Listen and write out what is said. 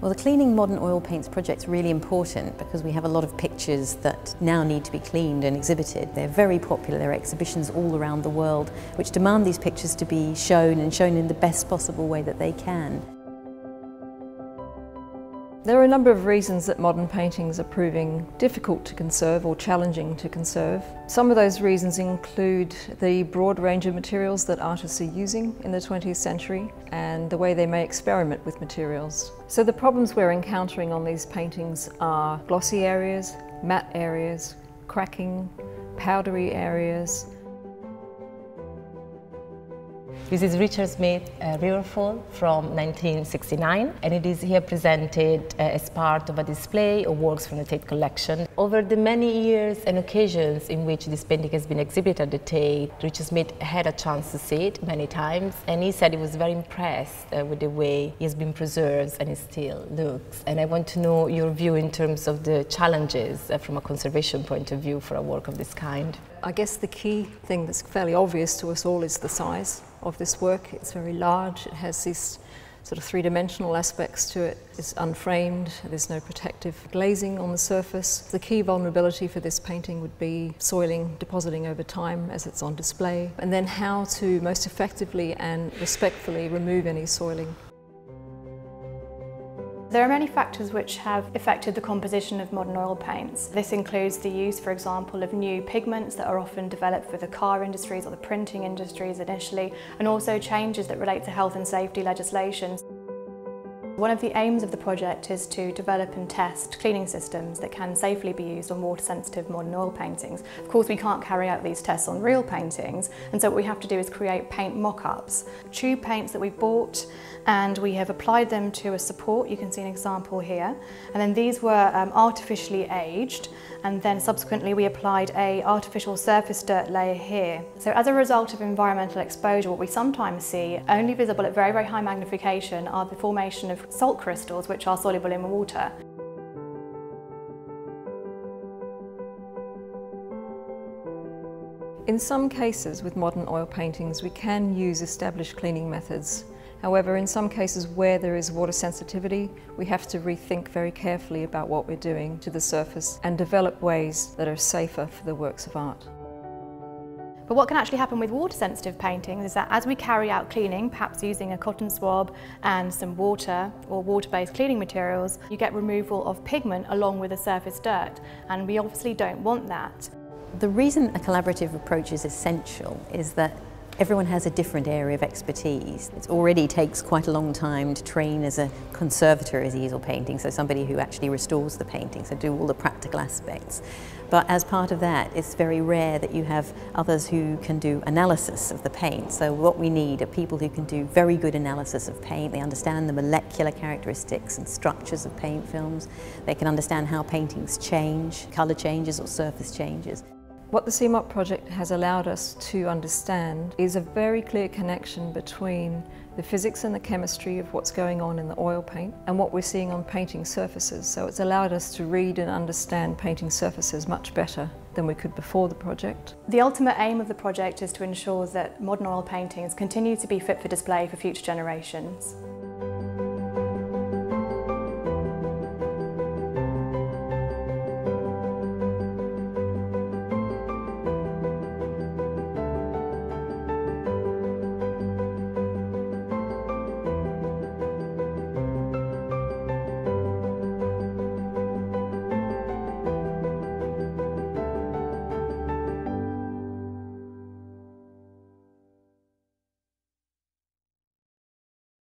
Well, the Cleaning Modern Oil Paints project is really important because we have a lot of pictures that now need to be cleaned and exhibited. They're very popular. There are exhibitions all around the world which demand these pictures to be shown and shown in the best possible way that they can. There are a number of reasons that modern paintings are proving difficult to conserve or challenging to conserve. Some of those reasons include the broad range of materials that artists are using in the 20th century and the way they may experiment with materials. So the problems we're encountering on these paintings are glossy areas, matte areas, cracking, powdery areas. This is Richard Smith Riverfall from 1969, and it is here presented as part of a display of works from the Tate collection. Over the many years and occasions in which this painting has been exhibited at the Tate, Richard Smith had a chance to see it many times, and he said he was very impressed with the way it has been preserved and it still looks. And I want to know your view in terms of the challenges from a conservation point of view for a work of this kind. I guess the key thing that's fairly obvious to us all is the size of this work. It's very large, it has these sort of three-dimensional aspects to it. It's unframed, there's no protective glazing on the surface. The key vulnerability for this painting would be soiling, depositing over time as it's on display, and then how to most effectively and respectfully remove any soiling. There are many factors which have affected the composition of modern oil paints. This includes the use, for example, of new pigments that are often developed for the car industries or the printing industries initially, and also changes that relate to health and safety legislation. One of the aims of the project is to develop and test cleaning systems that can safely be used on water-sensitive modern oil paintings. Of course, we can't carry out these tests on real paintings, and so what we have to do is create paint mock-ups. Tube paints that we've bought, and we have applied them to a support. You can see an example here. And then these were artificially aged, and then subsequently we applied an artificial surface dirt layer here. So as a result of environmental exposure, what we sometimes see, only visible at very, very high magnification, are the formation of salt crystals which are soluble in water. In some cases with modern oil paintings we can use established cleaning methods. However, in some cases where there is water sensitivity, we have to rethink very carefully about what we're doing to the surface and develop ways that are safer for the works of art. But what can actually happen with water-sensitive paintings is that as we carry out cleaning, perhaps using a cotton swab and some water or water-based cleaning materials, you get removal of pigment along with the surface dirt, and we obviously don't want that. The reason a collaborative approach is essential is that everyone has a different area of expertise. It already takes quite a long time to train as a conservator as easel painting, so somebody who actually restores the painting, so do all the practical aspects. But as part of that, it's very rare that you have others who can do analysis of the paint. So what we need are people who can do very good analysis of paint. They understand the molecular characteristics and structures of paint films. They can understand how paintings change, colour changes or surface changes. What the CMOP project has allowed us to understand is a very clear connection between the physics and the chemistry of what's going on in the oil paint and what we're seeing on painting surfaces. So it's allowed us to read and understand painting surfaces much better than we could before the project. The ultimate aim of the project is to ensure that modern oil paintings continue to be fit for display for future generations.